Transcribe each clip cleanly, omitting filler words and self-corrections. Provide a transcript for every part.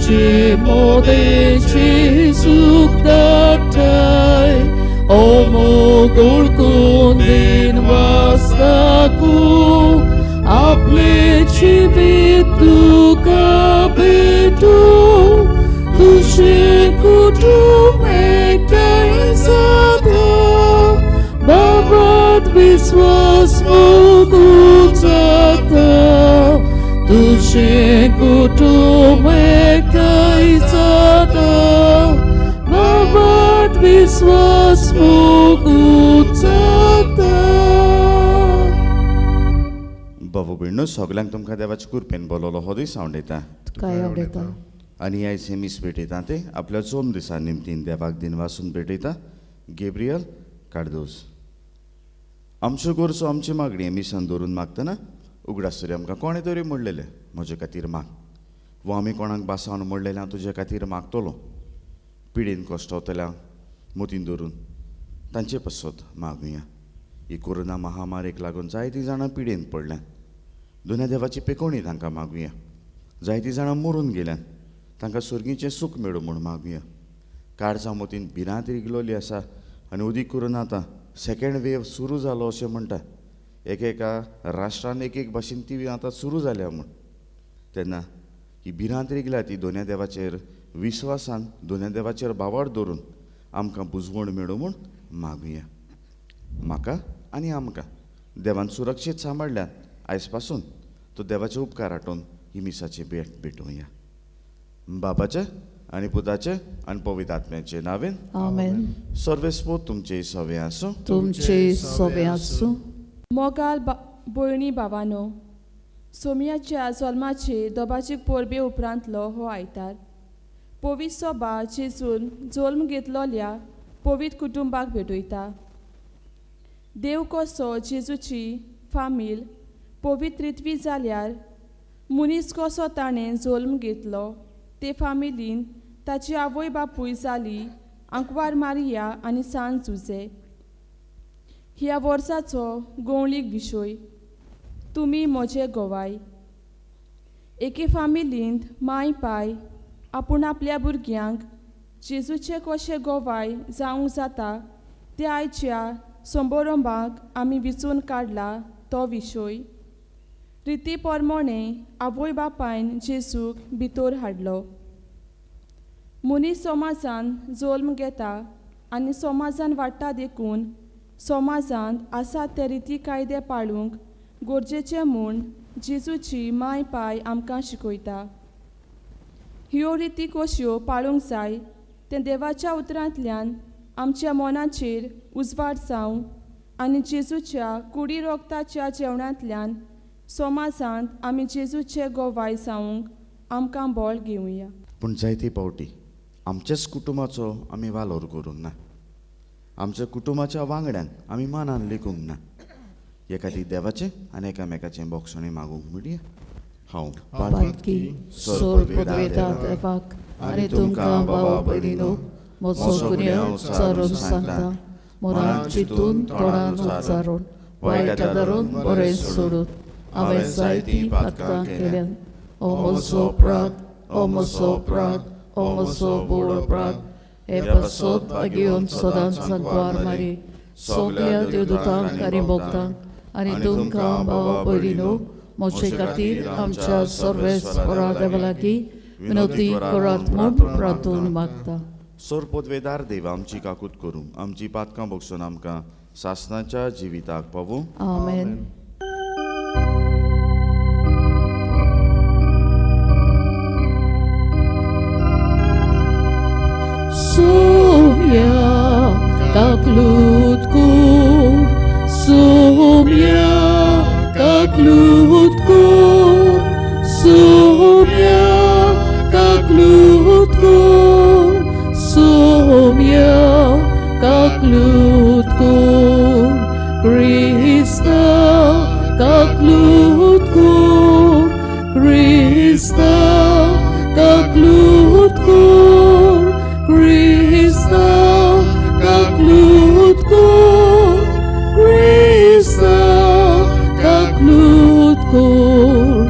चे मोदेची सुख दाटय ओमोग ओळखून दिन वाचताकू आपले जिवीत तुका भेटू तुझे कुटुंब एकठांय जाता बाबात विश्वास मोगू जाता तुझे कुटुंब एकठांय जाता बाबात विश्वास मोगू जाता. बाबू बिण्णू सगळ्यांक तुमकां देवाचे कृपेन बोलवलो हो दीस आवडटा काय आवडटा आनी आयज हे मीस भेटयता ते आपल्या 4 दिसां निमतीन देवाक दिन वाचून भेटयता गेब्रियल कार्दोज. आमच्यो गोरचो आमची मागणी मिसान दवरून मागतना उगडास तरी आमकां कोणें तरी म्हणलेलें म्हजे खातीर माग वो आमी कोणाक बासावन म्हणलेलें हांव तुजे खातीर मागतलो पिडेन कश्टावतल्यांक मोतीन दवरून तांचे पासत मागुया. ही कोरोना महामारीक लागून जायतीं जाणां पिडेन पडल्यात दुन्या देवाची पेकोवणी तांकां मागुया. जायतीं जाणां मरून गेल्यात तांकां सुर्गीचें सूख मेळूं म्हूण मागुया. काळजां मोतीन भिरांत रिगलोली आसा आनी उदीक करून आतां सेकेंड वेव सुरू जालो अशें म्हणटा. एकेका राष्ट्रान एक भाशेन ती आतां सुरू जाल्या म्हूण तेन्ना ही भिरांत रिगल्या ती दोनूय देवाचेर विश्वासान दोनूय देवाचेर बावाड दवरून आमकां बुजवण मेळूं म्हूण मागुया. म्हाका आनी आमकां देवान सुरक्षीत सांबाळल्यात आयज पासून तो देवाचे उपकार आठोवन ही मिसाची भेट भेटोवया. बाबाचे आनी पुताचे आनी पवित्र आत्म्याचे नावेन आमेन. सर्वेस्पोत तुमचे सवे आसूं. तुमचे सवे आसूं. मोगाल भयणी भावानो, सोमयाच्या जल्माचे दोबाचीक परबे उपरांतलो हो आयतार पवित्र सभा जेजून जल्म घेतलोल्या पवित्र कुटुंबाक भेटयता. देव कसो जेजूची फामील पवित्र रित्वी जाल्यार मनीस कसो ताणें जल्म घेतलो ते फामिलीन ताची आवय बापूय जाली आंकवार मारिया आनी सांत जुजे. ह्या वर्साचो गवळीक विशय तुमी म्हजे गोवाय. एके फामिलींत माय पाय आपूण आपल्या भुरग्यांक जेजूचे कशे गोवाय जावंक जाता ते आयच्या समारंभाक आमी विचून काडला तो विशय. रिती पोरमोणे आवय बापायन जेजूक भितर हाडलो. मनीस समाजान जल्म घेता आनी समाजान वाडटा देखून समाजांत आसात ते रिती कायदे पाळूंक गरजेचे म्हूण जेजूची माय पाय आमकां शिकयता. ह्यो रिती कश्यो पाळूंक जाय तें देवाच्या उतरांतल्यान आमच्या मनाचेर उजवाड जावं आनी जेजूच्या कुडी रोगताच्या जेवणांतल्यान समाजांत आमी जेजूचे गोवाय जावंक आमकां बोळ घेवया. पूण जायती पावटी आमच्याच कुटुंबाचो आमी वालोर करूंक ना. आमच्या कुटुंबाच्या वांगड्यांक आमी मानान लेखूंक ना. हे खातीर देवाचें आनी एकामेकाचें बोगसणें मागूंक मिडया. हांव पालकी सोर पदवेता देवाक आनी तुमकां बाबा भयणीनो म्हजो गुन्यांव उच्चारून सांगता. मोरान चिंतून तोंडान उच्चारून वायट धरून बरें सोडून हांवें जायतीं पातकां केल्यात. ओ म्हजो अपराध, ओ म्हजो अपराध, ओ म्हजो बोड अपराध. हे पासत घेवन सदांच सांकवार मारी सगळ्या देवदूतांक आनी भक्तांक आनी तुमकां बाबा भयणीनो म्हजे खातीर आमच्या सर्वेस्परा देवा लागीं विनवती करात म्हूण प्रार्थून मागता. सोर पदवेदार देव आमची काकूट करूं आमची पातकां बगसून आमकां सासणाच्या जिविताक पावूं. आमेन. Somia как людкур, Somia как людкур, Somia как людкур, Somia как людкур, Христа как людкур, Христа как людкур, Христа как людкур, Христа как людкур,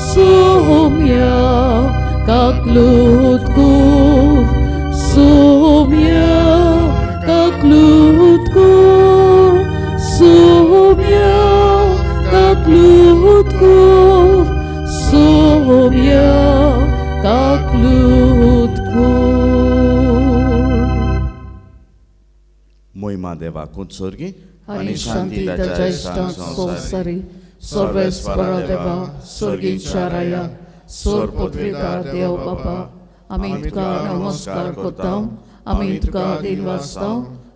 Somia как людкур. महिमा देवाकूच सोर्गी आनी शांती ताच्या इश्टांक संवसारी सर्वेस्परा देवा सर्गीच्या राया सोर पदवीदार देव बाबा आमी तुका नमस्कार करता आमी तुका दिनवासता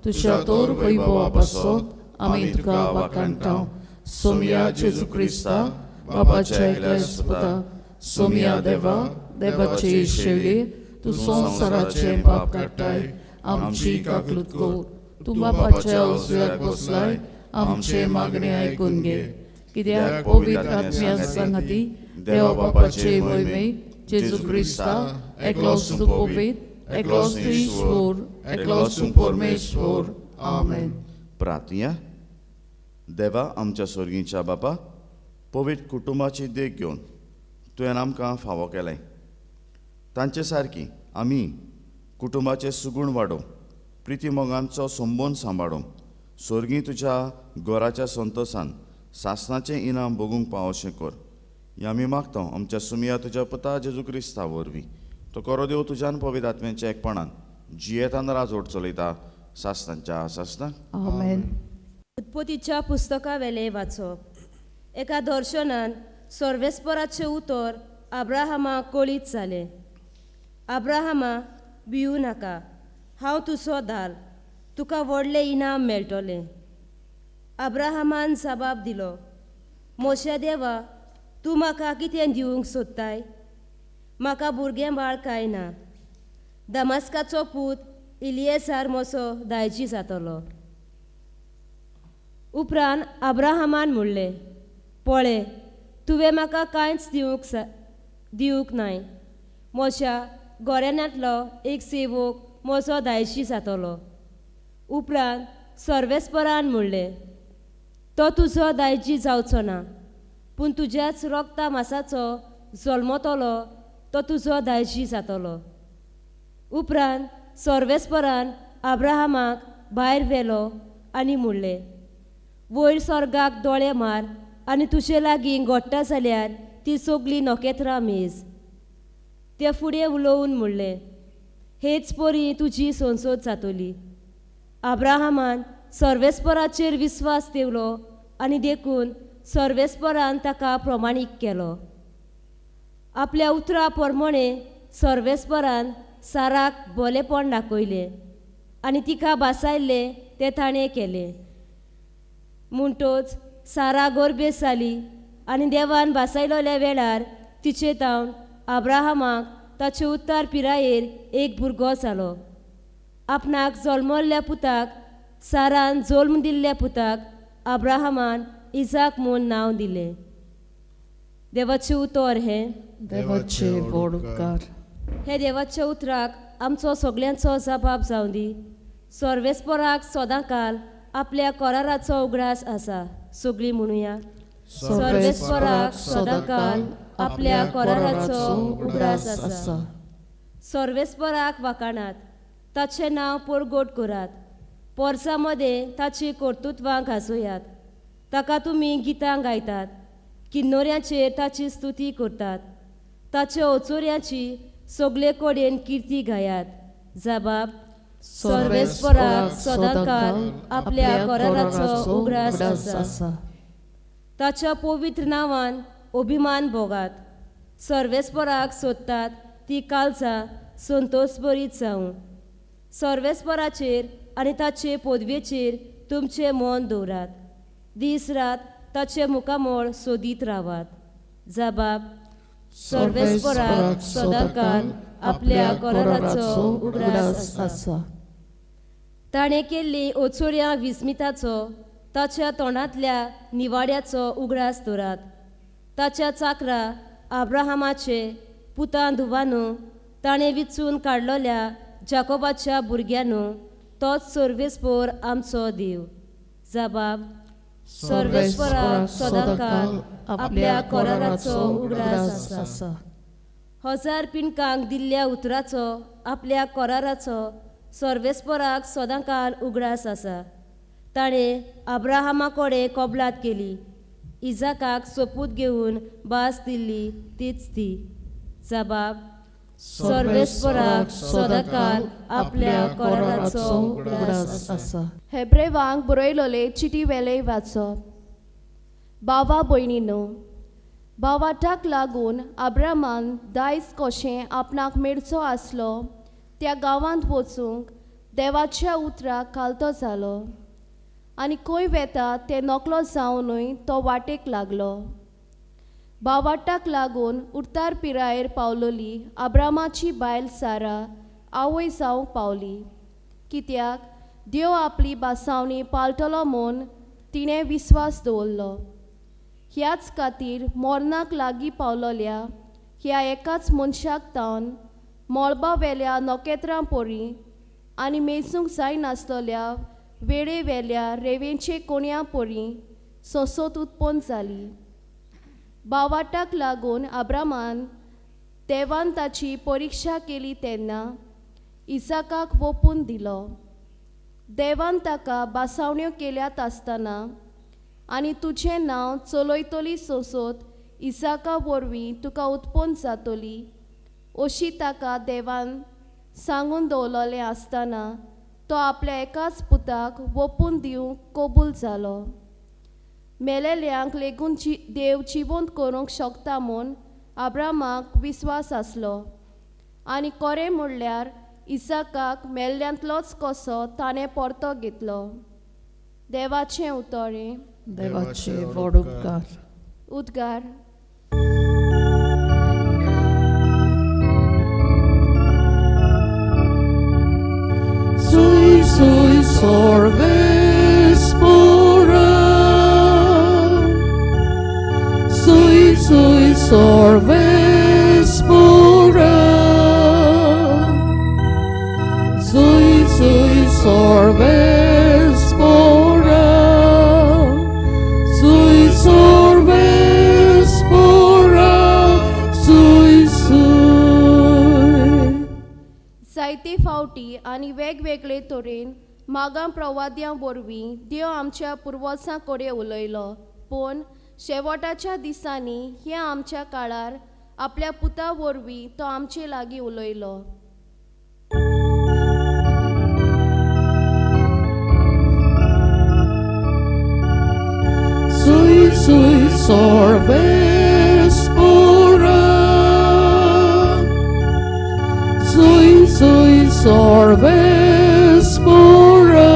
तुझ्या तोर वैभवा पासत आमी तुका वाखाणटा सोम्या जेजू क्रिस्ता बापाच्या एकल्यासपदा सोम्या देवा देवाचे शेळी तू संसाराचे पाप काडटाय आमची काकलूत कर तू बापाच्या उजव्याक बसलाय आमचे मागणे आयकून घे कित्याक पवित्र आत्म्या सांगाती देवा बापाचे वैभव जेजू क्रिस्ता एकलोच तू पवित्र एकलोच तू ईश्वर एकलोच तू परमेश्वर आमेन. प्रार्थया. देवा आमच्या स्वर्गीच्या बापा पवित्र कुटुंबाची देख घेवन तुवें आमकां फावो केलाय तांचे सारकी आमी कुटुंबाचे सुगूण वाडोवं प्रिती मोगांचो संबंद सांबाळूं स्वर्गी तुज्या घराच्या संतोशान सासणाचें इनाम भोगूंक पाव अशें कर हें आमी मागता आमच्या सुमिया तुज्या पुता जेजू क्रिस्ता वरवीं तो करो देव तुज्यान पवित्र आत्म्याच्या एकपणान जियेतान राजवट चलयता सासणांच्या सासणाक आमेन. उत्पत्तीच्या पुस्तका वेले वाचप. एका दर्शनान सर्वेस्पराचे उतर अब्राहमाक कळीत जालें. अब्राहमा भिवू नाका हांव तुजो धाल तुका व्हडलें इनाम मेळटलें. अब्राहमान जबाब दिलो मोशे देवा तूं म्हाका कितें दिवंक सोदताय म्हाका भुरगें बाळ कांय ना. दमास्काचो पूत इलियेसार मोसो दायजी जातलो. उपरांत अब्राहमान म्हणलें पळय तुवें म्हाका कांयच दिवंक नाय. म्हज्या गोऱ्यानांतलो एक सेवक म्हजो दायजी जातलो. उपरांत सर्वेस्परान म्हणलें तो तुजो दायजी जावचो ना पूण तुज्याच रोगता मासाचो जल्मतलो तो तुजो दायजी जातलो. उपरांत सर्वेस्परान अब्राहमाक भायर व्हेलो आनी म्हणलें वयर स्वर्गाक दोळे मार आनी तुजे लागीं घोट्टा जाल्यार ती सगळीं नखेत्रां मेज. ते फुडें उलोवन म्हणलें हेच परी तुजी संसद जातली. अब्राहमान सर्वेस्पराचेर विस्वास ठेवलो आनी देखून सर्वेस्परान ताका प्रमाणीक केलो. आपल्या उतरा प्रमाणे सर्वेस्परान साराक बोलेपण दाखयलें आनी तिका बासायल्लें तें ताणें केलें. म्हणटच सारा गोरबेस जाली आनी देवान बासायलोल्या वेळार तिचे तावन अब्राहमाक ताचे उत्तर पिरायेर एक भुरगो जालो. आपणाक जल्मल्ल्या पुताक सारान जल्म दिल्ल्या पुताक अब्राहमान इजाक म्हूण नांव दिलें. देवाचें उतर हें देवाचे उपकार. हे देवाच्या उतराक आमचो सगळ्यांचो जबाब जावं दी. सर्वेस्पराक सदांकाल आपल्या कराराचो उगडास आसा. सगळीं म्हणुया सर्वेस्पराक सदांकाल आपल्या कराराचो उगडास आसा. सर्वेस्पराक वाखाणात ताचें नांव परगट करात. पोरसां मदें ताची कर्तुत्वां गाजोयात. ताका तुमी गितां गायतात. किन्नोऱ्यांचेर ताची स्तुती करतात. ताच्या ओचोऱ्यांची सगळे कडेन किर्ती गायात. जबाब सर्वेस्पराक सदांकाल आपल्या कराराचो उगडास आसा. ताच्या पवित्र नांवान अभिमान भोगात. सर्वेस्पराक सोदतात ती काळजां संतोशभरीत जावं. सर्वेस्पराचेर आनी ताचे पदवेचेर तुमचें मन दवरात. दीस रात ताचे मुखामोळ सोदीत रावात. जबाब सर्वेस्पराक सदांकाल आपल्या कराराचो उगडास आसा. ताणें केल्ली ओचोऱ्यां विस्मिताचो ताच्या तोंडांतल्या निवाड्याचो उगडास दवरात. ताच्या चाकरा अब्राहमाचे पुतां धुवानू ताणें विचून काडलोल्या जाकोबाच्या भुरग्यानू तोच सर्वेस्पर आमचो देव. जबाब सर्वेस्पराक सदांकाल आपल्या कराराचो उगडास आसा. हजार पिणकांक दिल्ल्या उतराचो आपल्या कराराचो सर्वेस्पराक सदांकाल उगडास आसा. ताणें अब्राहमा कडेन कबलात केली. इजाकाक सोपूत घेवन भास दिल्ली तीच ती. जबाब सर्वेस्पराक सदाकाल आपल्या कोराचो उगडास आसा. हेब्रेवांक बरयलोले चिटी वेले वाचप. भावा भयणीनो, भावाटाक लागून अब्रामान दायज कशें आपणाक मेडचो आसलो त्या गांवांत वचूंक देवाच्या उतराक घालतो जालो आनी खंय वेता तें नकलो जावनूय तो वाटेक लागलो. भावाटाक लागून उरतार पिरायेर पावलोली अब्रामाची बायल सारा आवय जावंक पावली, कित्याक देव आपली बासावणी पाळटलो म्हूण तिणें विस्वास दवरलो. ह्याच खातीर मोरनाक लागीं पावलोल्या ह्या एकाच मनशाक तावन मळबा वेल्या नोकेत्रां पोरी आनी मेजूंक जायनासलोल्या वेळे वेल्या रेंवेचे कोणया पोरी सोंसोत उत्पन्न जाली. भावाटाक लागून अब्रामान देवान ताची परिक्षा केली तेन्ना इसाकाक ओपून दिलो. देवान ताका बासावण्यो केल्यात आसतना आनी तुजें नांव चलयतली सोंसोत इसाका वरवीं तुका उत्पन्न जातली अशी ताका देवान सांगून दवरलेलें आसतना तो आपल्या एकाच पुताक ओपून दिवंक कबूल जालो. मेलेल्यांक लेगून देव जिवंत करूंक शकता म्हूण अब्रामाक विस्वास आसलो आनी खरें म्हणल्यार इसाकाक मेल्ल्यांतलोच कसो ताणें परतो घेतलो. देवाचें उतोरें. देवाचे वडुपकार. उद्गार. Sui sui sorves pura. Sui sui sorves pura. Sui sui sorves pura. Sui sorves pura. Sui sui. जायते फावटी आनी वेगवेगळे तरेन मागां प्रवाद्यां वरवीं देव आमच्या पुर्वजां कडेन उलयलो, पूण शेवटाच्या दिसांनी ह्या आमच्या काळार आपल्या पुता वरवीं तो आमचे लागीं उलयलो. Sui sui sorves pura. Sui sui sorves pura.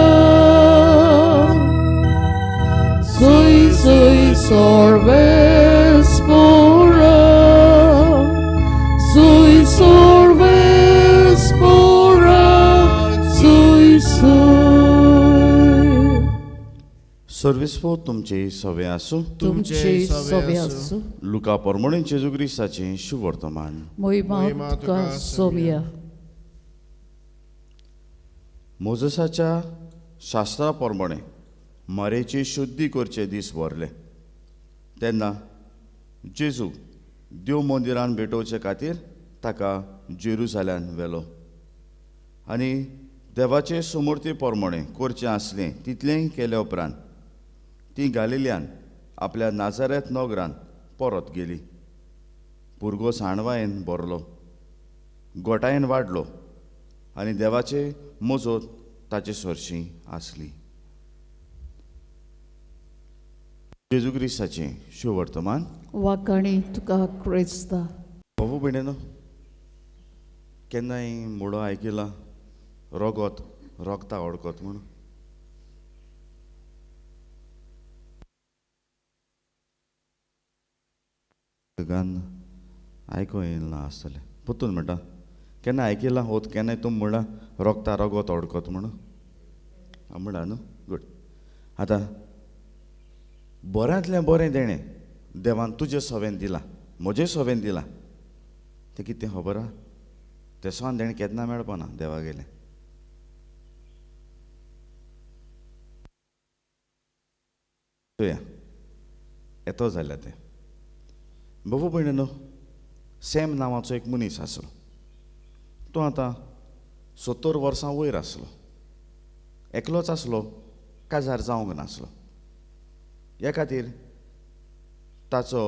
Sui sui sorves pura. Sui sorves pura. Sui sui. सर्विस्फो तुमचे सवे आसूं. तुमचे सवे आसूं. लुका परमणे जेजू क्रिस्ताचें शुभ वर्तमान. मोहिमा तुका सोमिया. मोजसाच्या शास्त्रा प्रमाणे मरेची शुद्धी करचे दीस व्हरले तेन्ना जेजू देव मंदिरान भेटोवचे खातीर ताका जेरुसाल्यान व्हेलो आनी देवाचे सुमूर्ती प्रमाणे करचें आसलें तितलेंय केल्या उपरांत ती गालिल्यान आपल्या नाजारेत नगरान परत गेली. भुरगो साणवायेन भरलो, गोठायेन वाडलो आनी देवाचे मोजत ताचे सरशी आसली. जेजू क्रिस्ताचें शुभ वर्तमान. वाकाणी तुका क्रिस्ता. बाबू भयणीनो, केन्नाय मुडो आयकिला रगत रोगता ओडकत म्हूण? गान आयको येयना आसतलें पुतून म्हणटा केन्ना आयकिला होत केन्नाय तूं म्हणा रोगता रगत ओडकत म्हणून म्हणा न्हू. गूड. आतां बऱ्यांतलें बरें देणें देवान तुजे सवेन दिलां, म्हजे सवेन दिलां, तें कितें खबर आहा? तें सोन देणें केन्ना मेळपाना देवा गेलें. चोया येतो जाल्यार तें बाबू भयणीनो, सॅम नांवाचो एक मनीस आसलो. तो आतां 70 वर्सां वयर आसलो. एकलोच आसलो, काजार जावंक नासलो. ह्या खातीर ताचो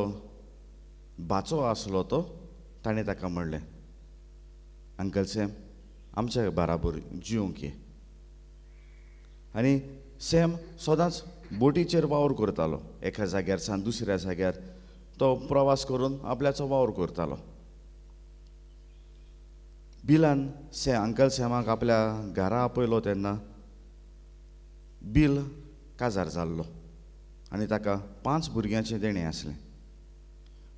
भाचो आसलो तो ताणें ताका म्हणलें, अंकल सॅम आमच्या बराबर जिवंक ये. आनी सॅम सदांच बोटीचेर वावर करतालो. एका जाग्यार सावन दुसऱ्या जाग्यार तो प्रवास करून आपल्याचो वावर करतालो. बिलान अंकल सॅमाक आपल्या घरा आपयलो तेन्ना बील काजार जाल्लो आनी ताका 5 भुरग्यांचें देणें आसलें.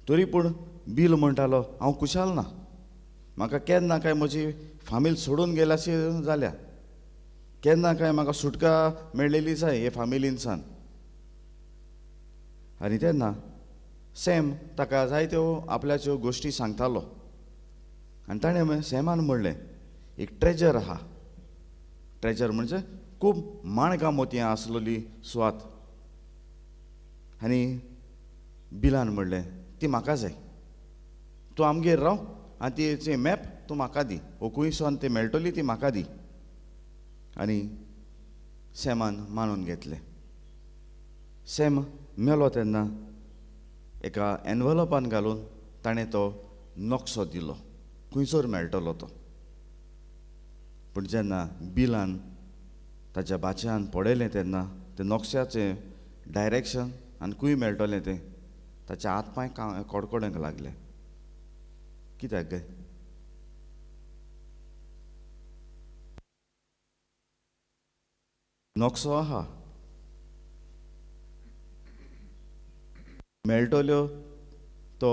तरी पूण बील म्हणटालो हांव कुशाल ना, म्हाका केन्ना काय म्हजी फामील सोडून गेल्याशी जाल्या, केन्ना काय म्हाका सुटका मेळ्ळेली जाय हे फामिलीनसान. आनी तेन्ना सॅम ताका जायत्यो आपल्याच्यो गोश्टी सांगतालो. आनी ताणें सॅमान म्हणलें एक ट्रेजर आहा. ट्रेजर म्हणजे खूब माणकां मोतयां आसलेली सुवात. आनी बिलान म्हणलें ती म्हाका जाय, तूं आमगेर राव आनी तिची मॅप तूं म्हाका दी, वो खूंय सावन ती मेळटली ती म्हाका दी. आनी सॅमान मानून घेतलें. सॅम मेलो तेन्ना एका एनवलपान घालून ताणें तो नॉक्सो दिलो, खंयसर मेळटलो तो. पूण जेन्ना बिलान ताच्या बाच्यान पळयलें तेन्ना ते नॉक्साचें डायरेक्शन आनी खंय मेळटलें तें ताचे हात पांय कडकडूंक लागले. कित्याक गे? नॉक्सो आहा, मेळटल्यो तो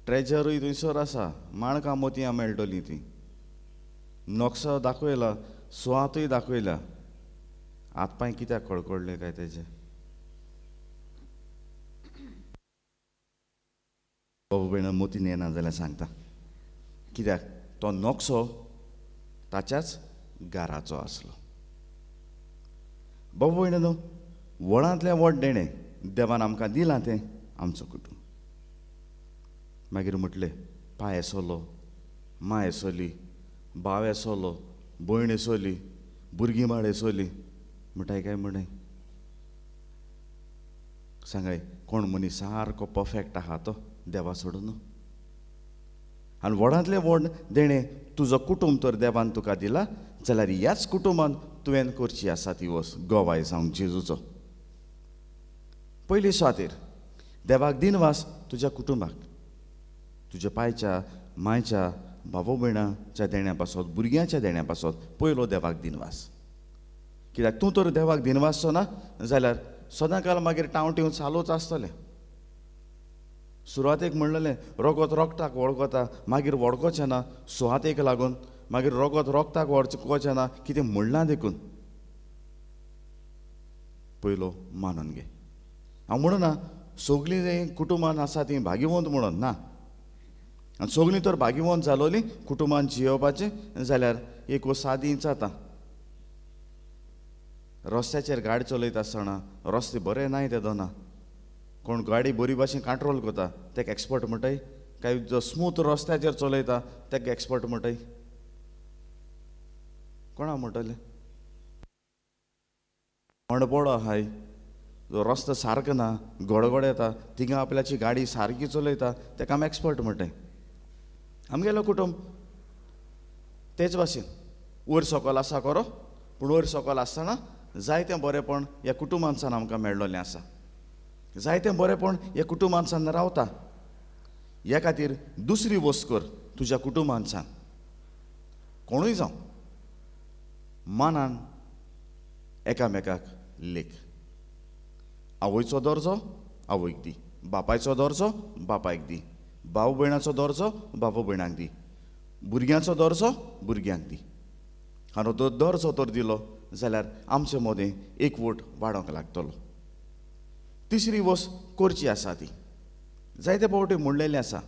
ट्रेजरूय थंयसर आसा, माणकां मोतयां मेळटलीं ती. नॉक्सो दाखयला, सुवातूय दाखयल्या, हात पांय कित्याक कडकडले काय तेजे? बाबा भयण मोतीन येना जाल्यार सांगता, कित्याक तो नॉक्सो ताच्याच घराचो आसलो. बाबा भयण व्हडांतलें व्हड देणें देवान आमकां दिलां तें आमचो कुटूंब. मागीर म्हटलें पाय येसलो, माय येसली, भाव येसलो, भयण येसली, भुरगीं बाळ येसली म्हणटाय काय म्हणाय? सांगाय कोण मनीस सारको परफेक्ट आहा तो देवा सोडून? आनी व्हडांतलें व्हड देणें तुजो कुटूंब तर देवान तुका दिला जाल्यार ह्याच कुटुंबान तुवें करची आसा ती वस्त गोवाय जावं जेजूचो. पयली सुवातेर देवाक दिनवास तुज्या कुटुंबाक, तुज्या पायच्या मायच्या भाव भयणाच्या देण्या पासत, भुरग्यांच्या देण्या पासत पयलो देवाक दिनवास. कित्याक तूं तर देवाक दिनवासचो ना जाल्यार सदांकाल मागीर टावटिवन चालूच आसतलें. सुरवातेक म्हणलेलें रगत रोगताक वळखता, मागीर वळखचें ना सुवातेक लागून, मागीर रगत रोगताक वळखचें ना कितें म्हणलां देखून. पयलो मानून घे. हांव म्हणना सगलीं कुटुंबान आसा तीं भाग्यवंत म्हणून ना, आनी सगलीं तर भाग्यवंत जालोलीं कुटुंबान जियोवपाचें जाल्यार एक सादी जाता. रस्त्याचेर गाडी चलयता आसतना रस्ते बरे नाय ते दोना, कोण गाडी बरी भाशेन कंट्रोल करता ताका एक्सपर्ट म्हणटाय, काय जो स्मूथ रस्त्याचेर चलयता ताका एक्सपर्ट म्हणटाय? कोणा म्हणटले? मणपडो आहाय, जो रस्तो सारको ना, गडगड येता, थिंगा आपल्याची गाडी सारकी चलयता ताका आमी एक्सपर्ट म्हणटाय. आमगेलो कुटुंब तेच भाशेन वयर सकयल आसा खरो, पूण वयर सकयल आसतना जायतें बरेंपण ह्या कुटुंबांसान आमकां मेळ्ळोलें आसा. जायतें बरेंपण ह्या कुटुंबांसान रावता. ह्या खातीर दुसरी वस्त कर तुज्या कुटुंबांसान, कोणूय जावं मानान एकामेकाक लेख. आवयचो दर्जो आवयक दी, बापायचो दर्जो बापायक दी, भाव भयणाचो दर्जो भाव भयणाक दी, भुरग्यांचो दर्जो भुरग्यांक दी. हांव तो दर्जो तर दिलो जाल्यार आमचे मदें एकवट वाडोंक लागतलो. तिसरी वस्त करची आसा ती जायते फावटी म्हणलेलें आसा,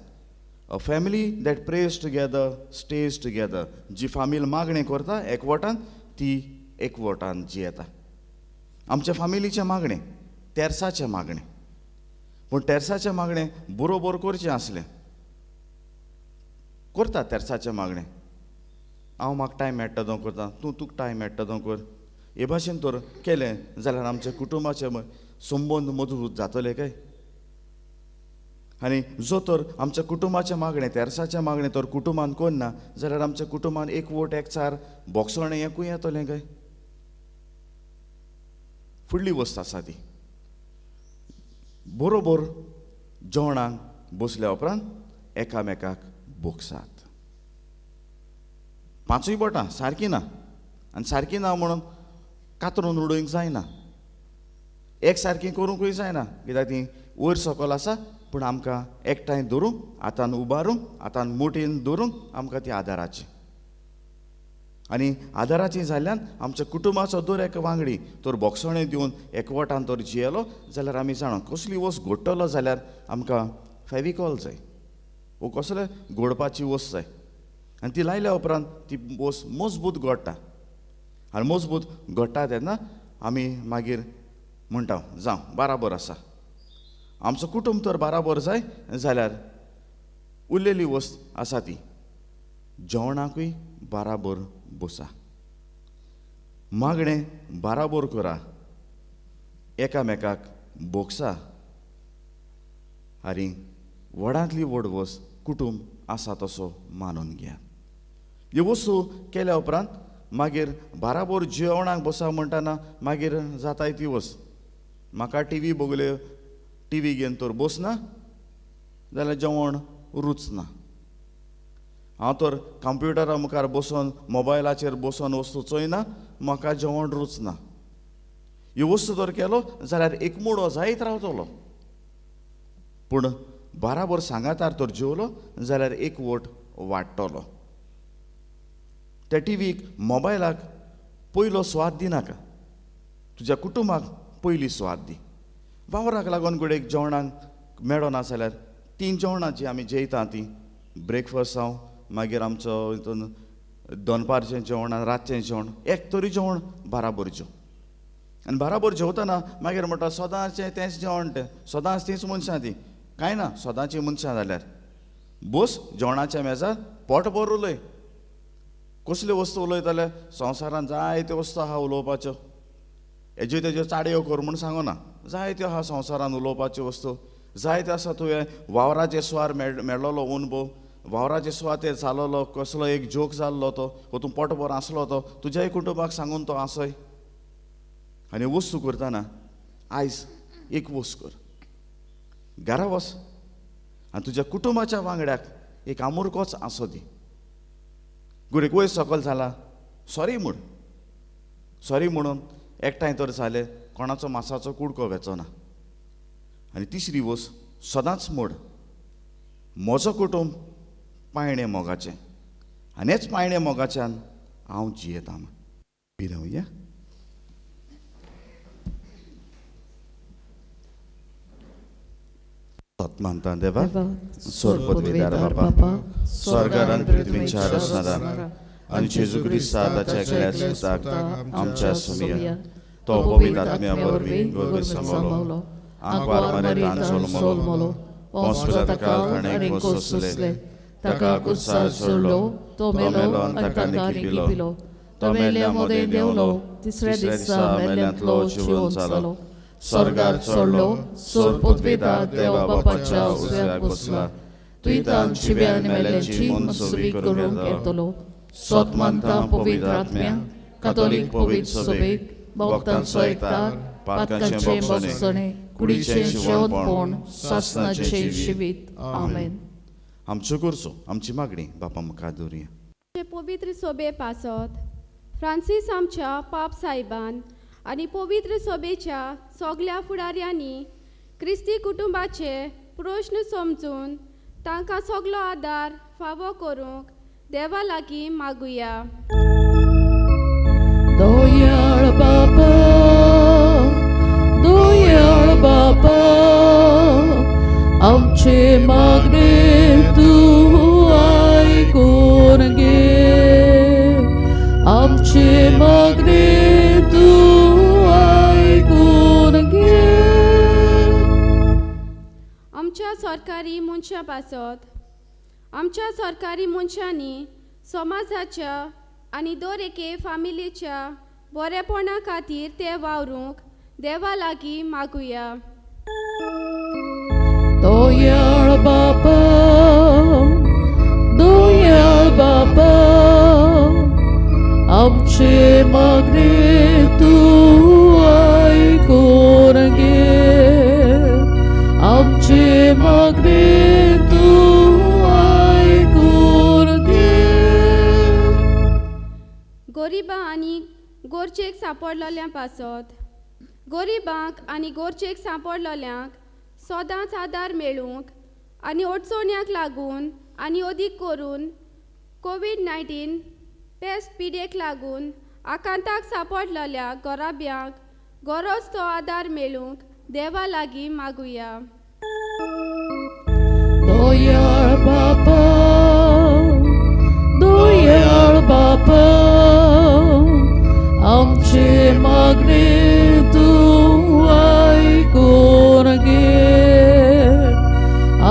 a family that prays together stays together. जी फामील मागणें करता एकवटान ती एकवटान जियेता. आमच्या फामिलीचें मागणें तेर्साचें मागणें, पूण तेर्साचें मागणें बरोबर करचें आसलें. करता तेर्साचें मागणें, हांव म्हाका टायम मेळटा तो करता, तूं तुका टायम मेळटा तो कर. हे भाशेन तर केलें जाल्यार आमच्या कुटुंबाचे संबंद मजबूत जातले काय? आनी जो तर आमच्या कुटुंबाचें मागणें तेरसाचें मागणें तर कुटुंबान कोण ना जाल्यार आमच्या कुटुंबान एक वोट एक चार बोक्सोणें एकूय येतलें काय. फुडली वस्त आसा ती बरोबर जेवणाक बसल्या उपरांत एकामेकाक बोगसात. पांचूय बोटां सारकीं ना आनी सारकीं ना म्हणून कातरून उडोवंक जायना. एक सारकीं करूंकूय जायना कित्याक ती वयर सकयल आसा पूण आमकां एकठांय धरूंक हातान उबारूंक हातान मुठीन धरूंक आमकां ती आदाराची. आनी आदाराची जाल्ल्यान आमच्या कुटुंबाचो दर एक वांगडी तर बोगसोणें दिवन एकवटान तर जियेलो जाल्यार आमी जाणा कसली वस्त घोडटलो जाल्यार आमकां फेविकॉल जाय वो कसले घोडपाची वस्त जाय आनी ती लायल्या उपरांत ती वस्त मजबूत घोडटा. आनी मजबूत घोडटा तेन्ना आमी मागीर म्हणटा जावं बाराबर आसा. आमचो कुटुंब तर बाराबर जाय जाल्यार उरलेली वस्त आसा ती जेवणाकूय बाराबर बसा. मागणें बाराबर करा, एकामेकाक बोगसा आनी व्हडांतली व्हड वस्त कुटुंब आसा तसो मानून घेया. ह्यो वस्तू केल्या उपरांत मागीर बाराबर जेवणाक बसा म्हणटाना मागीर जाताय ती वस्त. म्हाका टीव्ही बगल्यो टीव्ही घेवन तर बसना जाल्यार जेवण रुचना. हांव तर कंप्युटरा मुखार बसून मोबायलाचेर बसून वस्तू चोयना म्हाका जेवण रुचना. ह्यो वस्तू जर केलो जाल्यार एक मुडो जायत रावतलो पूण बाराबर सांगातार तर जेवलो जाल्यार एक वोट वाडटलो. त्या टीव्हीक मोबायलाक पयलो स्वाद दिनाका, तुज्या कुटुंबाक पयली स्वाद दी. वावराक लागून कुडेक जेवणाक मेळना जाल्यार तीन जेवणां जीं आमी जेयता तीं ब्रेकफास्ट जावं मागीर आमचो हितून दनपारचें जेवण आनी रातचें जेवण एक तरी जेवण बाराबर जेव. आनी बाराबर जेवतना मागीर म्हणटा सदांचें तेंच जेवण तें सदांच तींच मनशां तीं कांय ना. सदांचीं मनशां जाल्यार बस जेवणाच्या मेजार पोट भर उलय. कसल्यो वस्तू उलयतले संवसारान जायत्यो वस्तू आहा उलोवपाच्यो. हेज्यो तेज्यो चाडयो कर म्हूण सांगना. जायत्यो आहा संवसारान उलोवपाच्यो वस्तू जायत्यो आसा. तुवें वावराचे सुवार मेळ्ळलो अनुभव, वावराचे सुवातेर जालोलो कसलो एक जोक जाल्लो तो तूं पोटभर आसलो तो तुज्याय कुटुंबाक सांगून तो आसय. आनी वस्तू करतना आयज एक वस्त कर, घरा वच आनी तुज्या कुटुंबाच्या वांगड्याक एक आमुरकोच आसो दी. गुरेक वयर सकयल जाला सॉरी म्हूण, सॉरी म्हणून एकठांय तर जालें कोणाचो मासाचो कुडको वेचना. आनी तिसरी वस्त सदांच म्हण म्हजो कुटुंब पायणें मोगाचें आनी हेच पायणें मोगाच्यान हांव जियेतां. पिरावया. मानता देवा सोर पदवीदार बापा स्वर्गार आनी पृथ्वीच्या रचणादार आनी जेजू क्रिस्ताच्या एकल्याच पुताक आमच्या सुमिया तो पवित्र आत्म्या वरवीं गोगर सांबाळलो आंकवार मरेतान सोलमलो पोंसपिलात काळखणेक कोसले ताका कुसार सोडलो तो मेलो आनी ताका पिलो तो मेल्या मोदें देंवलो तिसऱ्या दिसा मेल्यांतलो जिवंत जालो स्वर्गार चडलो सोर पदवीदार देवा बापाच्या उजव्याक बसला तुयें जिव्यान मेल्यांची मनसुबी करूंक येतलो सोत मानता पवित्र आत्म्या कातोलीक पवित्र सभेक भक्तांचो एकठार पातकांचे भक्षणे कुडीचें जेवणपण सासणाचें जिवीत आमेन. आमच्यो करचो आमची मागणी बापा मुखार दवरया. पवित्र सोबे पासत फ्रांसीस आमच्या पाप साहेबान आनी पवित्र सभेच्या सगळ्या फुडाऱ्यांनी क्रिस्ती कुटुंबाचे प्रश्न समजून तांकां सगळो आदार फावो करूंक देवा लागीं मागुया. दोयाळ बापा, दोयाळ बापा, आमचे मागणे तूं आयकून घे. आमचे मागणे तूं आयकून घे. आमच्या सरकारी मनशां पासत आमच्या सरकारी मनशांनी समाजाच्या आनी दर एके फामिलीच्या बरेपणा खातीर ते वावरूंक देवा लागीं मागुया. दोयाळ आमचे मागणे तू ऐकून घे, आमचे मागणे तू ऐकून घे. गोरिबां आनी गोरचेक सांपडलेल्या पासत गोरिबांक आनी गोरचेक सांपडलेल्यांक सदांच आदार मेळूंक आनी अडचण्याक लागून आनी अदीक करून कोविड-19 पेस्ट पिडेक लागून आकांताक सांपडलेल्या गोराब्यांक गरज तो आदार मेळूंक देवा लागीं मागुया. दयाळ बापा, दयाळ बापा, आमचे मागणे तू ऐकून घे,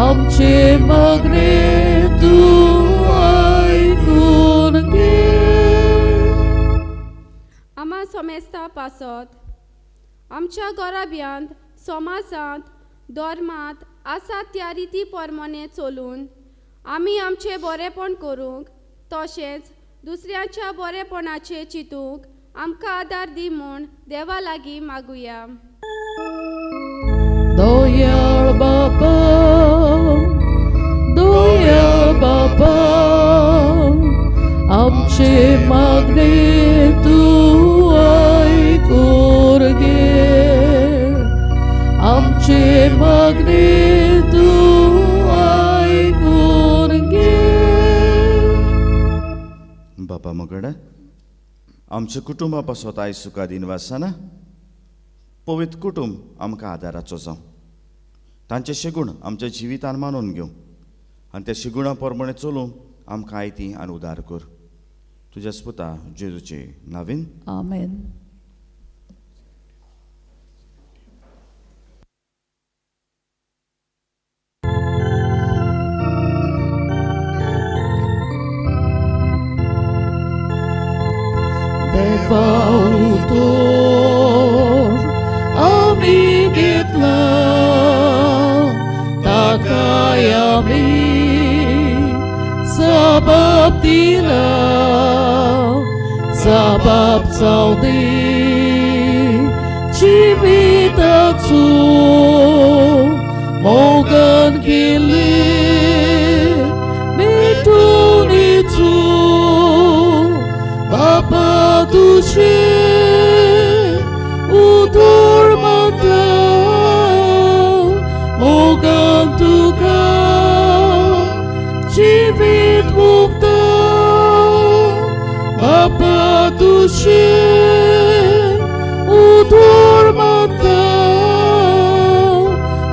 आमचे मागणे तू ऐकून घे. आम्हा सोमेस्ता पासत आमच्या गोराब्यांत समाजांत धर्मांत आसात त्या रिती प्रमाणे चलून आमी आमचें बरेपण करूंक तशेंच दुसऱ्यांच्या बरेपणाचें चिंतूंक आमकां आदार दी म्हूण देवा लागीं मागुया. दयाळ बापा, दयाळ बापा, आमचे मागणे तू ऐकून घे, आमचे मागणे तू ऐकून घे. बापा मोगडा आमच्या कुटुंबा पासत आयज सुका दिन वाचना पवित्र कुटुंब आमकां आदाराचो जावं, तांचे शिगूण आमच्या जिवितान मानून घेवं आनी त्या शिगुणा प्रमाणे चलूंक आमकां आयती आनी उदार कर. तुज्या पुता जेजूचे नांवेन आमेन. देवा उतोर आमी घेतला, ताकाय आमी जबाब दिला, जबाब जावदी जिविताचो मोगान गेले मेटुनीचो बापा तुझे उदोर माता मोगान तुका जिवीत मुक्ता बापा तुझे उदोर माता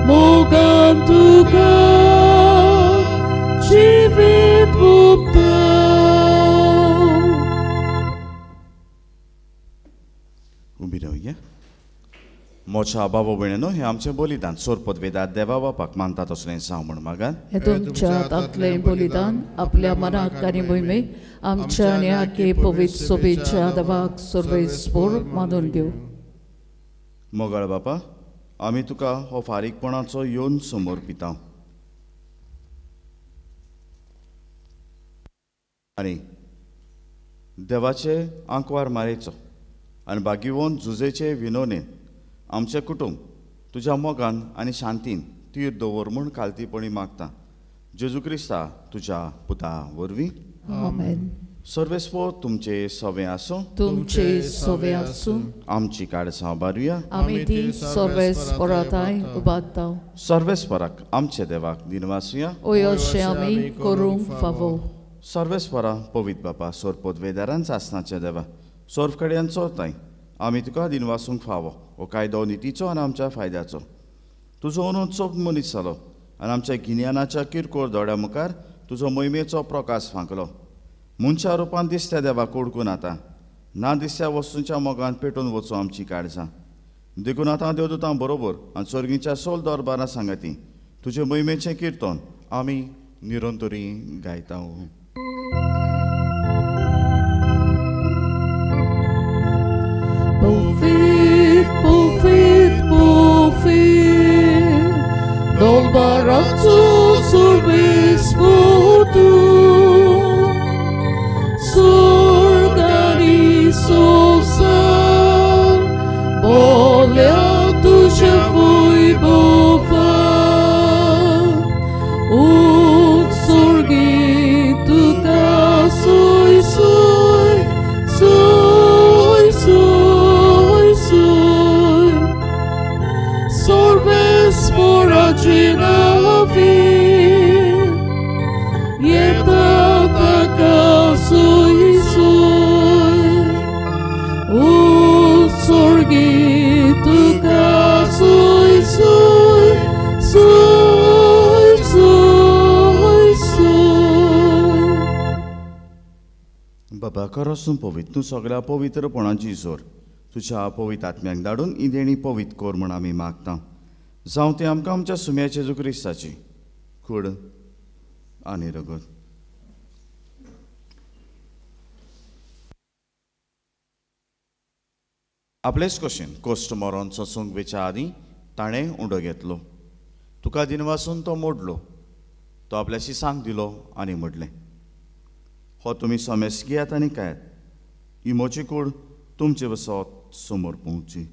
मोगान तुका जिवीत मुक्ता. उबी रावया. मोच्या बाबा भयणीनो हे आमचें बलिदान सोरपत वेदात देवा बापाक मानता तसलें जावं म्हण मागान. हे तुमच्या हातांतलें बलिदान आपल्या मनाक आनी मोहिमेक आमच्या आनी आखे पवित्र सोबेच्या देवाक सर्वेस्पर मानून घेवं. मोगाळ बापा आमी तुका हो फारीकपणाचो येवन समर्पिता आनी देवाचे आंकवार मारेचो आनी बागिवोन झुजेचे विनोनेन आमचें कुटुंब तुज्या मोगान आनी शांतीन तीर दवर म्हूण कालतीपणी मागता. जेजू क्रिस्ता तुज्या पुता वरवीं आमेन. सर्वेस्पर तुमचे सवे आसूं, तुमचे सवे आसूं, आमची काडसां बारुया. आमी ती सर्वेस्पराताय उबागताव. सर्वेस्पराक आमचे देवाक दिनवासुया. ओय अशें आमी करूंक फावो. सर्वेस्परा पवित्र बापा सोरपोत वेदारांच आसनाचे देवा सोर्फ कडेन चोरताय आमी तुका दिनवासूंक फावो हो कायदो नितीचो आनी आमच्या फायद्याचो. तुजो अंदूच चोप मनीस जालो आनी आमच्या गिन्यानाच्या किरकोळ दोड्या मुखार तुजो मोहिमेचो प्रकाश फांकलो. मनशा रुपान दिसत्या देवाक ओळखून आतां ना दिसत्या वस्तूंच्या मोगान पेटून वचूं आमची काळजां. देखून आतां देवदूतां बरोबर आनी स्वर्गीच्या सोल दरबारां सांगाती तुजे मोहिमेचें किर्तन आमी निरंतरी गायता. Pofid, pofid, pofid, dol barazzo survis motu, sorganis बाबा खरोच तूं पवित्र, तूं सगळ्या पवित्रपणाची जोर तुज्या पवित्र आत्म्याक धाडून ही देणी पवित्र कोर म्हूण आमी मागता. जावं ती आमकां आमच्या सुम्याचे जेजू क्रिस्ताची कूड आनी रगत. आपलेच कशेन कोश्ट मरोन ससूंक वेच्या आदीं ताणें उंडो घेतलो. तुका दिनवासून तो मोडलो. तो आपल्याशी सांग दिलो आनी म्हटलें, हो तुमी सोमेस घेयात आनी खायात. ही म्हजी कूड तुमचे बसत समोर पोवची.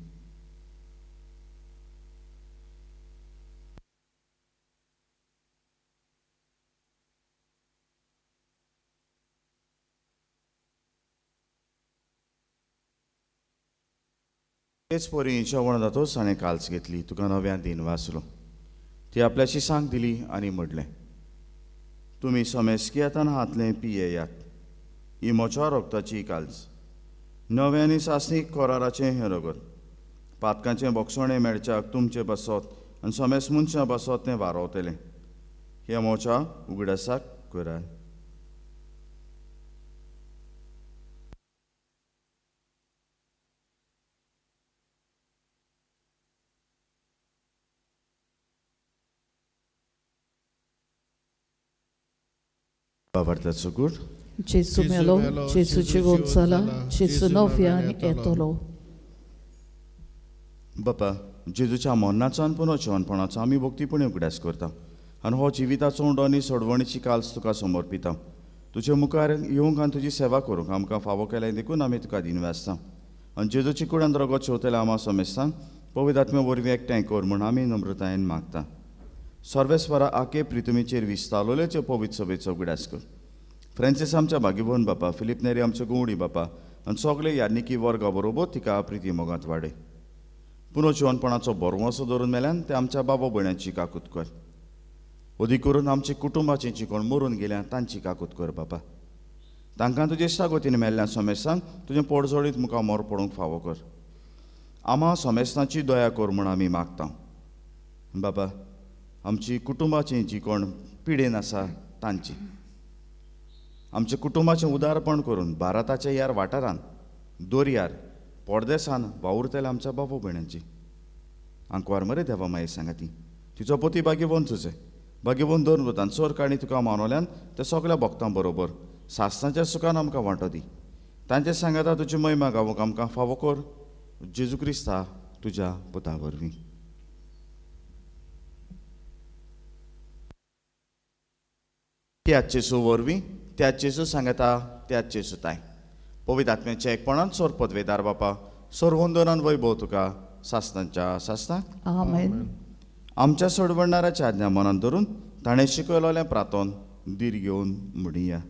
तेच परी जेवण जातोच ताणें काल्स घेतली. तुका नव्यान दिन वाचलो. ती आपल्याशी सांग दिली आनी म्हटलें, तुमी सोमेस घेयात आनी हातलें पियेयात. ही म्हज्या रोगताची काल्स, नवें आनी सासणीक कोराराचें हें रगत. पातकांचें बोगसोणें मेळच्याक तुमचे बसत आनी सोमेस मनशां बसत तें वारोवतलें. हें म्हज्या उगडासाक करात. Pavartaco gór. Gesù melo, Gesù ci consola, Gesù nowian etolo. बापा जेजूच्या मरणाचो आनी पुनर्जीवनपणाचो आमी भक्तीपणे उगडास करता आनी हो जिविताचो उंडो आनी सोडवणीची काल्स तुका समर्पिता. तुजे मुखार येवंक आनी तुजी सेवा करूंक आमकां फावो केल्याय देखून आमी तुका दिनवेसता. आनी जेजूची कुडान रगत शेवतले आमा समेस्तान पवित्र आत्म्या वरवीं एकठांय कर म्हूण आमी नम्रतायेन मागता. सर्वेस्वरा आके प्रितुमीचेर विस्तारलोलेचे पवित्र सभेचो उगडास कर. फ्रांसीस आमच्या भागीभवन बापा, फिलीप नेरी आमच्या गोवडी बापा आनी सगळे यान्निकी वर्गा बरोबर तिका प्रिती मोगांत वाडय. पुनर्जीवनपणाचो बरवंसो धरून मेल्यान ते आमच्या बाबा भयणांची काकूत कर. अदी करून आमच्या कुटुंबाची जी कोण मरून गेल्या तांची काकूत कर बापा. तांकां तुजे शागोतीन मेल्ल्या समेस्तान तुजें पडजोडीत मुखार मोर पडूंक फावो कर. आमा समेस्तांची दया कर म्हूण आमी मागता. बाबा आमची कुटुंबाची जी कोण पिडेन आसा तांची, आमच्या कुटुंबाचें उदारपण करून भारताच्या ह्या वाठारांत दर्यार परदेसान वावुरतल्या आमच्या बाबा भयणांची आंकवार मरे देवा माये सांगा ती तिचो पती भाग्यवन तुजे भाग्यवन दोन वतान चोर काणी तुका मानवल्यान ते सगळ्या भक्तां बरोबर सासणाच्या सुखान आमकां वांटो दी. तांचे सांगाता तुजी महिमा गावूंक आमकां फावो कर. जेजू क्रिस्ता तुज्या पुता वरवीं. त्याच जेजू वरवीं त्याच जेजू सांगता त्याच जेजू ताय पवित्र आत्म्याच्या एकपणान सोर पदवेदार बापा सोर वंदनान वैभव तुका सासणांच्या सासणां. Amen. आमच्या सोडवणाऱ्याच्या आज्ञा मनान धरून ताणें शिकयलोलें प्रार्थोन धीर घेवन म्हणया.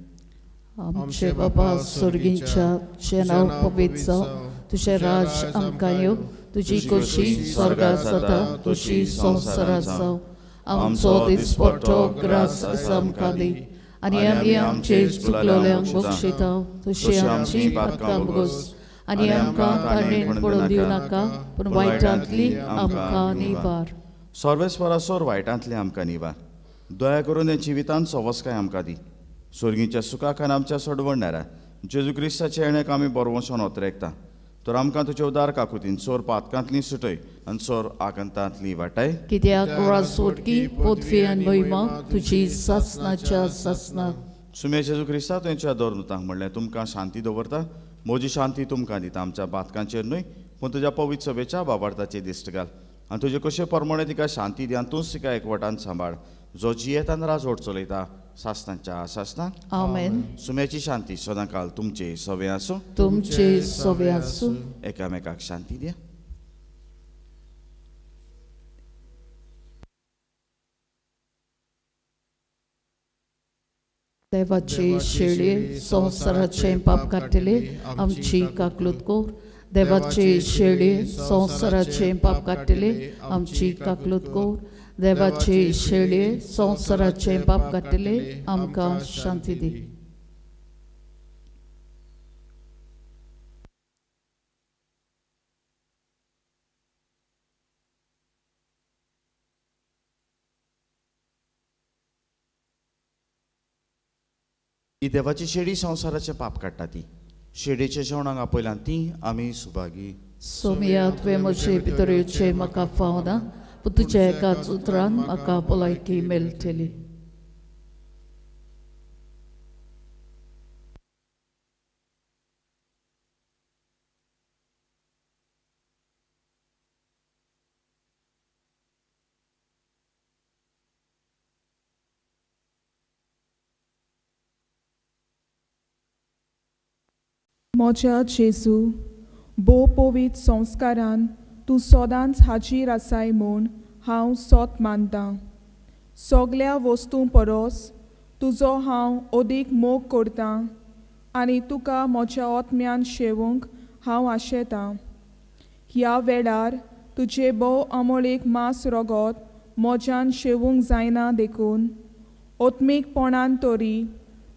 आमचे बाबा स्वर्गींच्या जे नांव पवित्र जावं, तुजें राज आमकां येवं, तुजी खोशी स्वर्गांत जाता तशी संवसारांत जावं. आमचो दिसपट्टो ग्रास आसा आमकां दी आनी आमी आमचे चुकलोल्यांक बक्षिता तशी आमची पातकां बगोस आनी आमकां ताणेन पडून दिवं नाका पूण वायटांतली आमकां निवार. सर्वेस्वरा सोर वायटांतले आमकां निवार. दया करून हे जिवितांत सवस्काय आमकां दी. स्वर्गीच्या सुखाक आनी आमच्या सोडवणाऱ्या जेजू क्रिस्ताचे येण्याक आमी बरवंशान ओतरेकता. तर आमकां तुजे उदार काकुतीन सोर पातकांतली सुटय आनी सोर आकांतांतली वाटाय. कित्याक राजवटकी पदवी आनी महिमा तुजी सासणाच्या सासणां. सुमे जेजू क्रिस्ता तुमच्या दोरनुतांक म्हणलें तुमकां शांती दवरता. म्हजी शांती तुमकां दिता. आमच्या बातकांचेर न्हय पूण तुज्या पवित्र सभेच्या बाबार्थाचेर दिश्ट घाल आनी तुजे कशे परमणे तिका शांती दी आनी तूंच तिका एकवटान सांबाळ जो जियेतान राजवट चलयता सासणांच्या सासणां. Amen. सुम्याची शांती सदांकाल तुमचे सवे आसूं. तुमचे सवे आसूं. एकामेकाक शांती दिया. देवाचे शेळये संवसाराचे पाप काडटले आमची काकलूत कोर. देवाचे शेळये संवसाराचे पाप काडटले आमची काकलूत कोर. देवाचे शेळये संवसाराचे पाप काडटले आमकां शांती दी. ही देवाची शेडी संवसाराचे पाप काडटा ती शेडेच्या जेवणाक आपयल्यान ती आमी सुभागी सोमया तुवें म्हजे भितरचे म्हाका फावना पूण तुज्या एकाच उतरान म्हाका भलायकी मेळटली. म्हज्या जेजू, भोव पवित्र संस्कारान तूं सदांच हाजीर आसाय म्हूण हांव सोत मानतां. सगळ्या वस्तूं परस तुजो हांव अदीक मोग करतां आनी तुका म्हज्या आत्म्यान शेवूंक हांव आशेतां. ह्या वेळार तुजे भोव अमोळीक मांस रगत म्हज्यान शेवूंक जायना देखून आत्मीकपणान तरी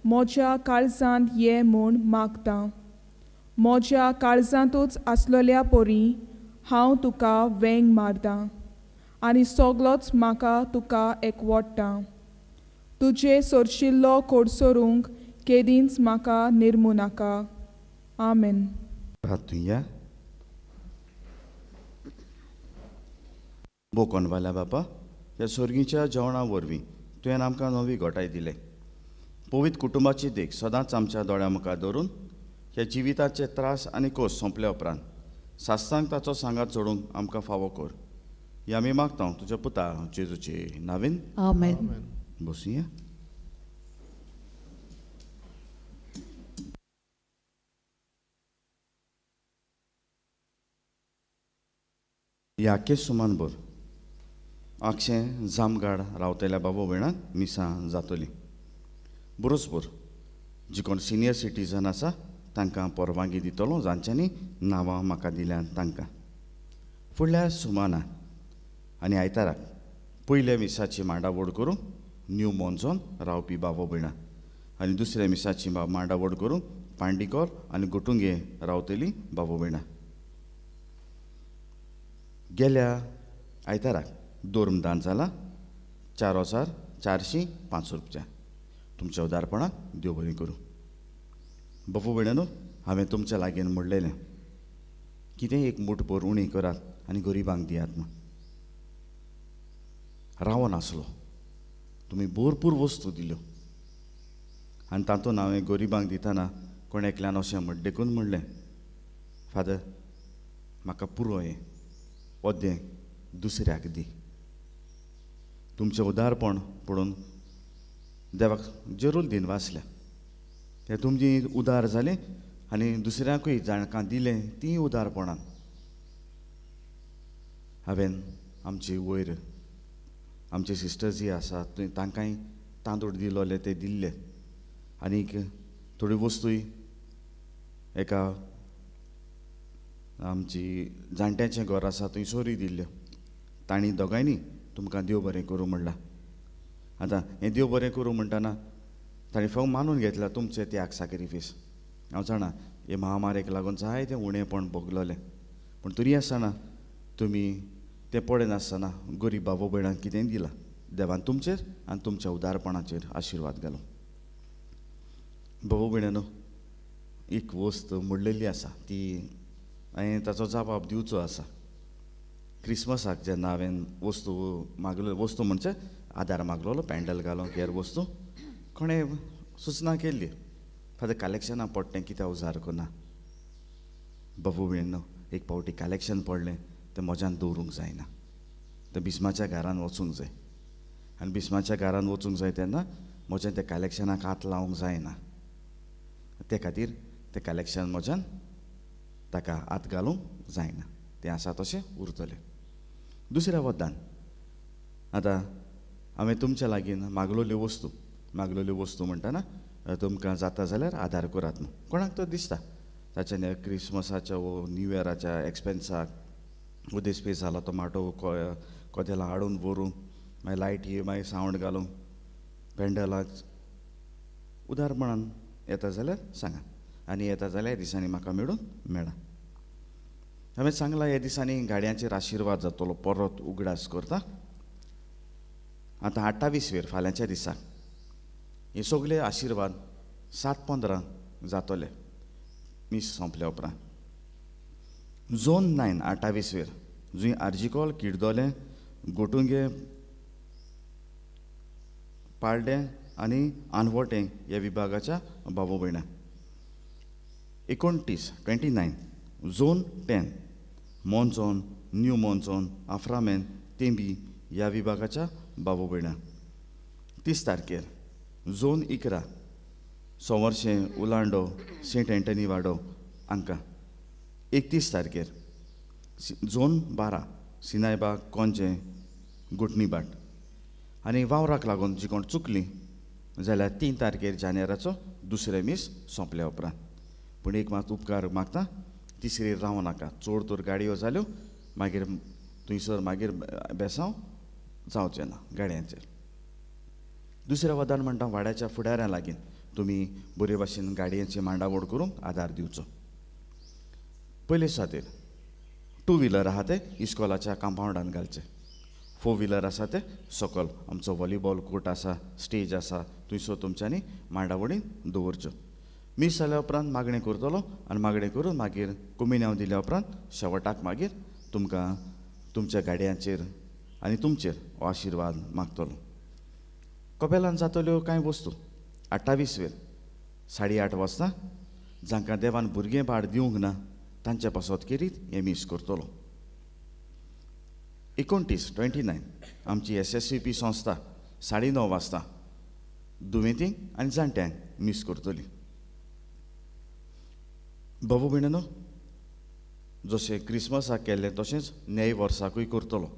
म्हज्या काळजांत ये म्हूण मागतां. म्हज्या काळजांतूच आसलेल्या परी हांव तुका वेंग मारतां आनी सगळोच म्हाका तुका एकवटता. तुजे सोरशिल्लो कोडसोरूंक केदींच म्हाका निर्मू नाका. आमेन. प्रार्थुया. बोकोन वाल्या बापा, ह्या सर्गीच्या जेवणा वरवीं तुवें आमकां नवी घोटाय दिले. पवित्र कुटुंबाची देख सदांच आमच्या दोळ्या मुखार दवरून ह्या जिविताचे त्रास आनी कोस सोंपल्या उपरांत सास्तांक ताचो सांगात चडूंक आमकां फावो कर. ही आमी मागता तुज्या पुता जेजूचे नांवेन. आमेन. बसुया. ह्या आख्खे सुमान भर आखशें जामगाड रावतल्या बाबा भयणांक मिसां जातलीं. बरोसभर जी कोण सिनियर सिटीजन आसा तांकां परवानगी दितलो जांच्यांनी नांवां म्हाका दिल्यात तांकां. फुडल्या सुमानाक आनी आयताराक पयल्या मिसाची मांडावळ करूंक न्यू मोन्झोन रावपी बाबा भयणां आनी दुसऱ्या मिसाची मांडावळ करूंक पांडिकोर आनी गुटुंगे रावतलीं बाबा भयणां. गेल्या आयताराक दोर्मदान जाला 4,405 रुपया. तुमच्या उदारपणाक देव बरें करूं. बाबू भयणानो, हांवें तुमच्या लागीं म्हणलेलें कितें एक मूठभर उणी करात आनी गरिबांक दियात म्हूण. रावो नासलो, तुमी भरपूर वस्तू दिल्यो आनी तातूंत हांवें गरिबांक दितना कोण एकल्यान अशें म्हण देखून म्हणलें, फादर म्हाका पुरो हें वदें दुसऱ्याक दी. तुमचें उदारपण पळोवन देवाक जरूर दिन वाचल्या. तें तुमची उदार जालें आनी दुसऱ्यांकूय जाणकां दिलें ती उदारपणान. हांवें आमचे वयर आमचे सिस्टर जी आसा तांकांय तांदूळ दिलोले ते दिल्ले आनीक थोड्यो वस्तूय एका आमची जाणट्याचें घर आसा थंयसरूय दिल्ल्यो. तांणी दोगांयनी तुमकां देव बरें करूं म्हणलां. आतां हें देव बरें करूं म्हणटना ताणें फक्त मानून घेतल्या तुमचें त्याग सॅक्रिफीस. हांव जाणा हे महामारेक लागून जायतें उणेंपण भोगलोलें, पूण तरी आसतना तुमी तें पळयनासतना गरीब बाबा भयणांक कितें दिलां. देवान तुमचेर आनी तुमच्या उदारपणाचेर आशिर्वाद घालूं. बाबा भयणानो, एक वस्त म्हणलेली आसा ती हांवें ताचो जबाब दिवचो आसा. क्रिसमसाक जेन्ना हांवें वस्तू मागलो, वस्तू म्हणजे आदार मागलोलो पॅन्डल घालूंक हेर वस्तू, कोणें सुचना केल्ली फादर कलेक्शनां पडटें कित्याक उजार करना. बाबू भयणो, एक फावटी कलेक्शन पडलें तें म्हज्यान दवरूंक जायना. तें बिस्माच्या घरान वचूंक जाय आनी बिस्माच्या घरान वचूंक जाय तेन्ना म्हज्यान त्या कलेक्शनाक हात लावंक जायना. ते खातीर तें कलेक्शन म्हज्यान ताका हात घालूंक जायना. तें आसा तशें उरतलें. दुसऱ्या वद्दान आतां हांवें तुमच्या लागीं मागलोल्यो वस्तू म्हणटना तुमकां जाता जाल्यार आदार करात न्हू. कोणाक तर दिसता ताच्या क्रिसमसाच्या वो न्यू इयराच्या एक्सपेन्साक उदेश पे जाला तो माटो कोदेला हाडून व्हरूंक, मागीर लायटी, मागीर सावंड घालूंक, पॅन्डलाक उदारपणान येता जाल्यार सांगा. आनी येता जाल्यार ह्या दिसांनी म्हाका मेळून मेळा. हांवें सांगलां ह्या दिसांनी गाडयांचेर आशिर्वाद जातलो, परत उगडास करता. आतां 28 फाल्यांच्या दिसाक हे सगळे आशिर्वाद 7:15 जातले मीस सोंपल्या उपरांत. झोन 9 28 जंय आर्जिकॉल किडदोले गोटुंगे पाळडे आनी आनवटे ह्या विभागाच्या भावो भयणां. 29 झोन 10 मोन्सोन न्यू मोन्सोन आफ्रामेन तेंबी ह्या विभागाच्या भावो भयणां. 30 तारखेर झोन 11 सोवर्शें उलांडो सेंट एंटनी वाडो हांकां. 31 तारखेर झोन 12 सिनायबाग कोंजे गुटणीबाट. आनी वावराक लागून जी कोण चुकलीं जाल्यार 3 तारखेर जानेराचो दुसरे मीस सोंपल्या उपरांत. पूण एक मात उपकार मागता, तिसरीर रावं नाका. चड तर गाडयो जाल्यो मागीर थंयसर मागीर बेसांव जावचें ना गाडयांचेर. दुसऱ्या वदान म्हणटा वाड्याच्या फुडाऱ्यां लागीं तुमी बरे भाशेन गाडयांची मांडावळ करूंक आदार दिवचो. पयले सुवातेर 2 व्हिलर आहा ते इस्कॉलाच्या कांपावंडान घालचे. 4 व्हिलर आसा ते सकयल आमचो व्हॉलीबॉल कोर्ट आसा, स्टेज आसा, थंयसर तुमच्यांनी मांडावळीन दवरच्यो. मीस जाल्या उपरांत मागणें करतलो आनी मागणें करून मागीर कुमिन्यांव दिल्या उपरांत शेवटाक मागीर तुमकां तुमच्या गाडयांचेर आनी तुमचेर हो आशिर्वाद मागतलो. कपेलान जातल्यो कांय वस्तू 28 8:30 वाजता जांकां देवान भुरगें बाळ दिवंक ना तांचे पासत करीत हें मीस करतलो. 29 आमची SSVP संस्था 9:30 वाजता दुयेंतींक आनी जाणट्यांक मीस करतली. भाऊ भयणीनो, जशें क्रिस्मसाक केल्लें तशेंच न्याय वर्साकूय करतलो.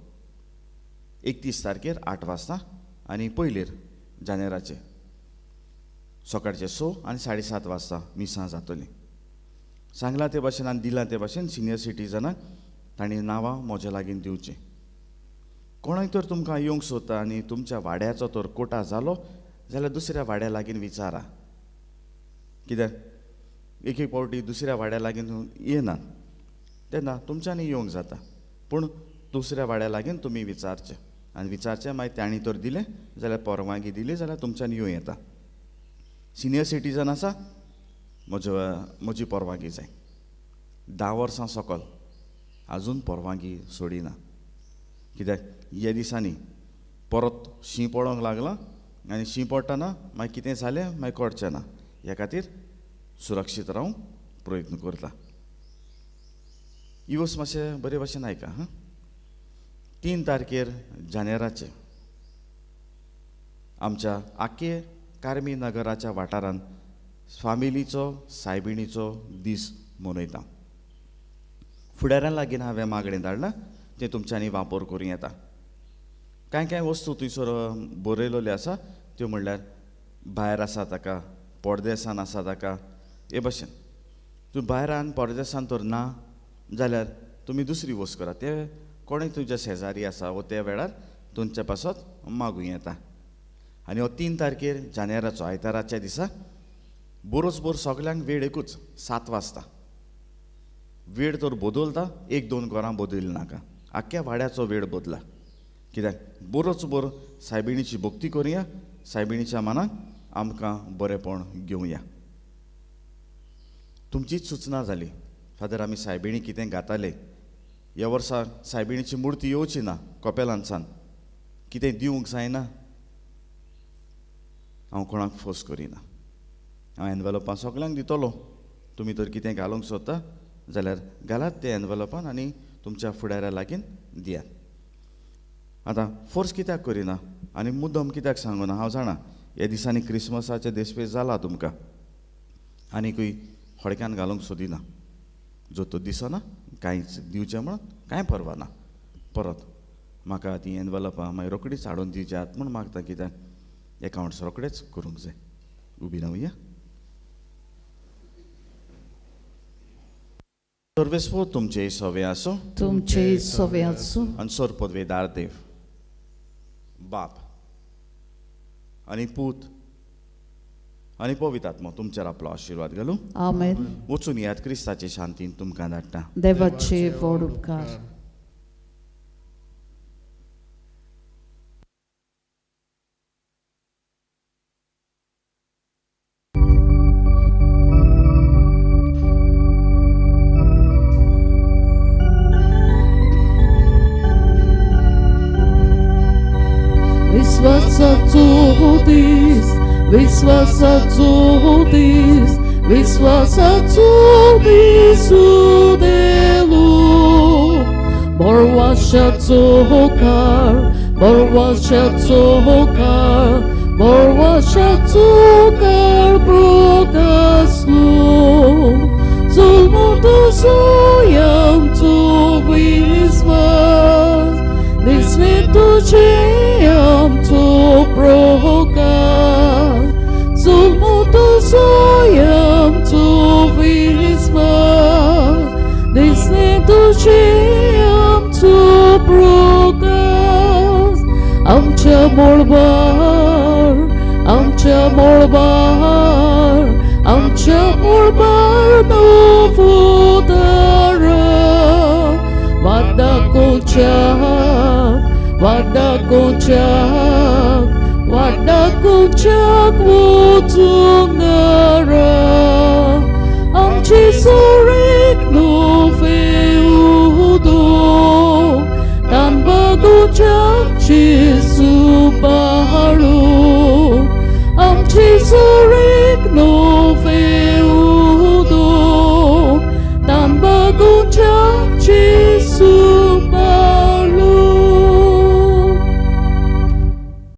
31 तारखेर 8 वाजता आनी पयलेर जानेराचे सकाळचे 6 आनी 7:30 वाजता मिसां जातलीं. सांगलां ते भाशेन आनी दिलां ते भाशेन सिनियर सिटीजनाक तांणी नांवां म्हज्या लागीं दिवचीं. कोणूय तर तुमकां येवंक सोदता आनी तुमच्या वाड्याचो तर कोटा जालो जाल्यार दुसऱ्या वाड्या लागीं विचारा. कित्याक एक एक फावटी दुसऱ्या वाड्या लागीं येनात तेन्ना तुमच्यांनी येवंक जाता. पूण दुसऱ्या वाड्या लागीं तुमी विचारचें आनी विचारचें मागीर तांणी तर दिलें जाल्यार परवानगी दिली जाल्यार तुमच्यांनी येवं येता. सिनियर सिटीजन आसा म्हजी परवानगी जाय. 10 वर्सां सकयल आजून परवानगी सोडिना. कित्याक ह्या दिसांनी परत शीं पडोंक लागलां आनी शीं पडटना मागीर कितें जालें मागीर कळचें ना. ह्या खातीर सुरक्षीत रावंक प्रयत्न करता. इवस मातशें बरे भाशेन आयका. 3 तारखेर जानेराचे आमच्या आख्खे कार्मी नगराच्या वाठारांत फामिलीचो सायबिणीचो दीस मनयता. फुडाऱ्यां लागीं हांवें मागणें धाडलां तें तुमच्यांनी वापर करूं येता. कांय वस्तू थंयसर बरयलोल्यो आसा त्यो म्हणल्यार भायर आसा ताका, पडदेसान आसा ताका, हे भाशेन. तूं भायर आनी पडदेसान तर ना जाल्यार तुमी दुसरी वस्त करात. ते कोणूय तुज्या शेजारी आसा वो त्या वेळार तुमच्या पासत मागूं येता. आनी हो 3 तारखेर जानेराचो आयताराच्या दिसा बरोसभर सगल्यांक वेळ एकूच 7 वाजता. वेळ तर बदलता, 1-2 घरां बदलली नाका. आख्ख्या वाड्याचो वेळ बदला. कित्याक बरोचभर सायबिणीची भक्ती करुया, सायबिणीच्या मानाक आमकां बरेपण घेवया. तुमचीच सुचना जाली फादर आमी सायबिणी कितें घाताले. ह्या वर्सा सायबिणीची मुर्ती येवची ना कपेलांसान, कितें दिवंक जायना. हांव कोणाक फोर्स करिना. हांव एनवेलपां सगल्यांक दितलो. तुमी तर कितें घालूंक सोदता जाल्यार घालात ते एनवेलपान आनी तुमच्या फुडाऱ्या लागीं दियात. आतां फोर्स कित्याक करिना आनी मुद्दम कित्याक सांगूना हांव जाणा. ह्या दिसांनी क्रिस्मसाचे देसपेस जाला तुमकां आनीकूय हडक्यान घालूंक सोदिना. जो तो दिसना कांयच दिवचें म्हणून कांय परवा ना. परत म्हाका ती एनवेलपां मागीर रोकडीच हाडून दिवच्यात म्हूण मागता. कित्याक एकावंट्स रोकडेच करूंक जाय. उबी रावया. सर्वेस्पो तुमचे सवे आसो. तुमचे सवे आसूं. आनी सर्पदवेदार देव बाप आनी पूत आनी पवित्र आत्मा तुमचेर आपलो आशिर्वाद घालूं. आमेन. वचून यात क्रिस्ताचे शांतीन तुमकां धाडटा. देवाचे व्हड उपकार. विश्वासाचो दीस उदेलो Borwashato hokar, brokaslo. Zulmutu soyam tu visvas, nismitu chiyam tu brokas. Zulmutu soyam tu visvas, nismitu chiyam tu brokas. आमच्या मोळबार नवोदर वादा कोचाक